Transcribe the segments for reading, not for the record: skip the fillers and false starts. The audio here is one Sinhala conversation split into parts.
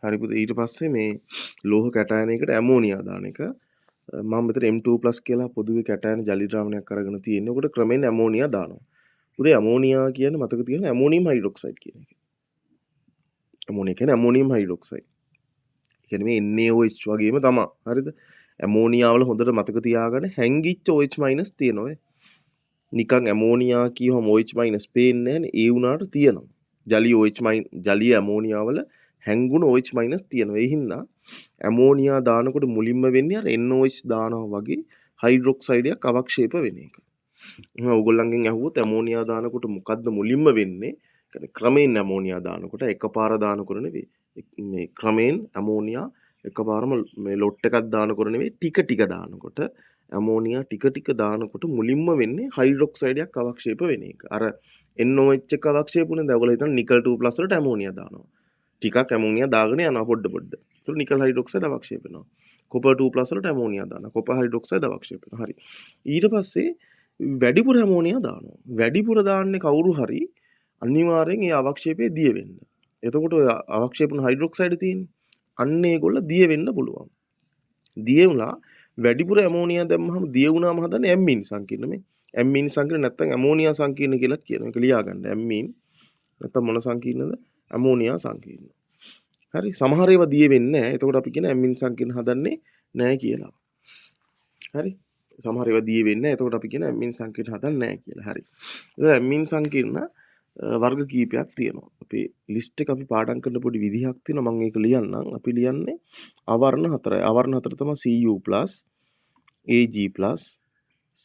හරි පුතේ ඊට පස්සේ මේ ලෝහ කැටයනයකට ඇමෝනියා දාන එක මම මෙතන M2+ කියලා පොදුවේ කැටයන ජලි ද්‍රාවණයක් අරගෙන තියෙන්නේ. ඔකට ක්‍රමෙන් ඇමෝනියා දානවා. පුතේ ඇමෝනියා කියන්නේ මතක තියාගන්න ඇමෝනියම් හයිඩ්‍රොක්සයිඩ් කියන එක. ඇමෝනියා කියන්නේ ඇමෝනියම් හයිඩ්‍රොක්සයිඩ්. කියන්නේ මේ NaOH වගේම තමයි. හරිද? ඇමෝනියා වල හොඳට මතක තියාගන්න හැංගිච්ච OH- තියෙනවා. නිකන් ඇමෝනියා කියවම OH- පේන්නේ නැහැනේ. ඒ වුණාට තියෙනවා. ජලීය OH- ජලීය ඇමෝනියා වල හැංගුණු OH- තියෙනවා. ඒ හින්දා ඇමෝනියා දානකොට මුලින්ම වෙන්නේ අර NOH දානවා වගේ හයිඩ්‍රොක්සයිඩයක් අවක්ෂේප වෙන එක. එහෙනම් ඕගොල්ලන්ගෙන් අහුවොත් ඇමෝනියා දානකොට මොකද්ද මුලින්ම වෙන්නේ? කියන්නේ ක්‍රමයෙන් ඇමෝනියා දානකොට එකපාර දානකොට නෙවෙයි. මේ ක්‍රමයෙන් ඇමෝනියා එකපාරම මේ ලොට් එකක් දානකොට නෙවෙයි ටික ටික දානකොට ඇමෝනියා ටික ටික දානකොට මුලින්ම වෙන්නේ හයිඩ්‍රොක්සයිඩයක් අවක්ෂේප වෙන එක. අර NOH එක අවක්ෂේප වුණේ දැන් ඔයගොල්ලෝ හිතන නිකල් 2+ වලට ඇමෝනියා දානවා. ටිකක් ඇමෝනියා දාගෙන යනවා පොඩ පොඩ. ඒතර නිකල් හයිඩ්‍රොක්සයිඩ් අවක්ෂේප වෙනවා. කොපර් 2+ වලට ඇමෝනියා දානවා. කොපර් හයිඩ්‍රොක්සයිඩ් අවක්ෂේප වෙනවා. හරි. ඊට පස්සේ වැඩිපුර ඇමෝනියා දානවා. වැඩිපුර දාන්නේ කවුරු හරි අනිවාර්යෙන් ඒ අවක්ෂේපය දිය වෙන්න. එතකොට ඔය අවක්ෂේපන හයිඩ්‍රොක්සයිඩ් තියෙන්නේ. අන්න ඒගොල්ල දිය වෙන්න පුළුවන්. දිය වුණා වැඩිපුර ඇමෝනියා දැම්මහම දිය වුණාම හදන්නේ ඇම්මීන් සංකීර්ණ මේ. ඇම්මීන් සංකීර්ණ නැත්නම් ඇමෝනියා සංකීර්ණ කියලා කියනවා. ඒක ලියා ගන්න. ඇම්මීන් නැත්නම් මොන සංකීර්ණද? ඇමෝනියා සංකීර්ණ. හරි. සමහර ඒවා දිය වෙන්නේ නැහැ. එතකොට අපි කියන ඇම්මීන් සංකීර්ණ හදන්නේ නැහැ කියලා. හරි. සමහර ඒවා දිය වෙන්නේ නැහැ. එතකොට අපි කියන ඇම්මීන් සංකීර්ණ හදන්නේ නැහැ කියලා. හරි. ඒක ඇම්මීන් සංකීර්ණ වර්ග කීපයක් තියෙනවා. අපේ ලිස්ට් එක අපි පාඩම් කරන පොඩි විදිහක් තියෙනවා. මම ඒක ලියන්නම්. අපි ලියන්නේ අවර්ණ හතරයි. අවර්ණ හතර තමයි Cu+, Ag+,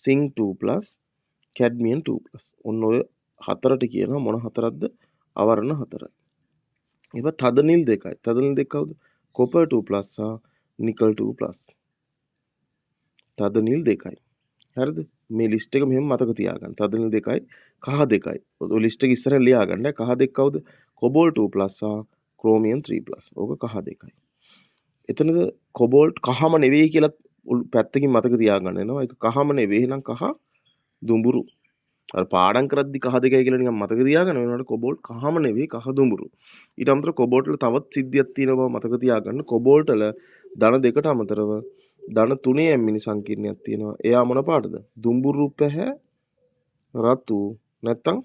Zinc2+, Cadmium2+. ඔන්න ඔය හතරට කියනවා මොන හතරක්ද? අවර්ණ හතරයි. ඒක තද නිල් දෙකයි. තද නිල් දෙක කවුද? Copper 2+ සහ Nickel 2+. තද නිල් දෙකයි. හරිද? මේ ලිස්ට් එක මෙහෙම මතක තියාගන්න. තද නිල් දෙකයි, කහ දෙකයි. ඔය ලිස්ට් එක ඉස්සරහ ලියා ගන්න. කහ දෙක කවුද? Cobalt 2+ සහ Chromium 3+. ඕක කහ දෙකයි. එතනද කොබෝල්ට් කහම නෙවෙයි කියලා පැත්තකින් මතක තියාගන්න වෙනවා. ඒක කහම නෙවෙයි. එහෙනම් කහ දුඹුරු. අර පාඩම් කරද්දි කහ දෙකයි කියලා නිකන් මතක තියාගන්න වෙනවාට කොබෝල්ට් කහම නෙවෙයි කහ දුඹුරු. ඊට අමතරව කොබෝල්ට් වල තවත් සිද්ධියක් තියෙන බව මතක තියාගන්න. කොබෝල්ට් වල ධන දෙකට අමතරව ධන 3 ඇම්මිනි සංකීර්ණයක් තියෙනවා. එයා මොන පාටද? දුඹුරු පැහැ රතු නැත්තම්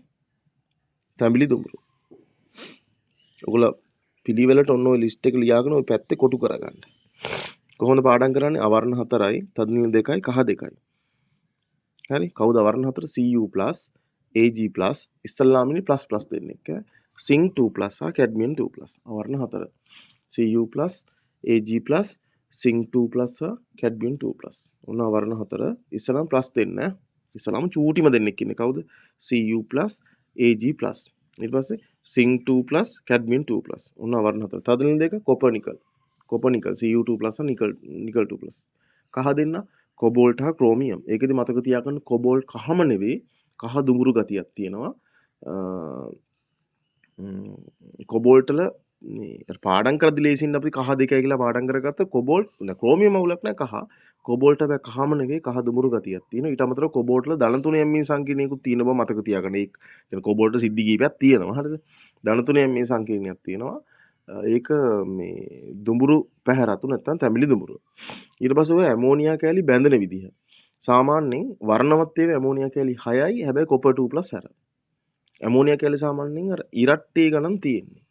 තැඹිලි දුඹුරු. ඔයගොල්ලෝ පිළිවෙලට ඔන්න ඔය ලිස්ට් එක ලියාගෙන ඔය පැත්තේ කොටු කරගන්න. කොහොමද පාඩම් කරන්නේ? අවර්ණ හතරයි, තද නිල් දෙකයි, කහ දෙකයි. හරි? කවුද අවර්ණ හතර? Cu+, Ag+, ඉස්සල්ලාමිනි ++ දෙන්නෙක්. Zinc2+ සහ Cadmium2+. අවර්ණ හතර. Cu+, Ag+, Zinc2+ සහ Cadmium2+. ඔන්න අවර්ණ හතර. ඉස්සලම ප්ලස් දෙන්න. ඉස්සලම චූටිම දෙන්නෙක් ඉන්නේ. කවුද? Cu+, Ag+. ඊට පස්සේ Zinc2+, Cadmium2+. ඔන්න අවර්ණ හතර. තද නිල් දෙක copper nickel. Copper nickel Cu2+ සහ නිකල් 2+. කහ දෙන්න කොබෝල්ට් හා ක්‍රෝමියම්. ඒකෙදි මතක තියාගන්න කොබෝල්ට් කහම නෙවෙයි කහ දුඹුරු ගතියක් තියෙනවා. කොබෝල්ට් වල මේ පාඩම් කරද්දි ලේසියෙන් අපි කහ දෙකයි කියලා පාඩම් කරගත්ත කොබෝල්ට් නෑ ක්‍රෝමියම් අවුලක් නෑ කහ. කොබෝල්ට් හැබැයි කහම නෙවෙයි කහ දුඹුරු ගතියක් තියෙනවා. ඊට අමතරව කොබෝල්ට් වල ධන 3 ඇම්මීන් සංකීර්ණයකුත් තියෙන බව මතක තියාගන්න. ඒක කියන්නේ කොබෝල්ට් සිද්ධි කීපයක් තියෙනවා. හරිද? ධන 3 ඇම්මීන් සංකීර්ණයක් තියෙනවා. ඒක මේ දුඹුරු පැහැ රතු නැත්නම් තැඹිලි දුඹුරු. ඊට පස්සේ ඔය ඇමෝනියා කැලි බැඳෙන විදිහ. සාමාන්‍යයෙන් වර්ණවත් ඒවා ඇමෝනියා කැලි 6යි හැබැයි කොපර් 2+ හැර. ඇමෝනියා කැලි සාමාන්‍යයෙන් අර ඉරට්ටේ ගණන් තියෙන්නේ.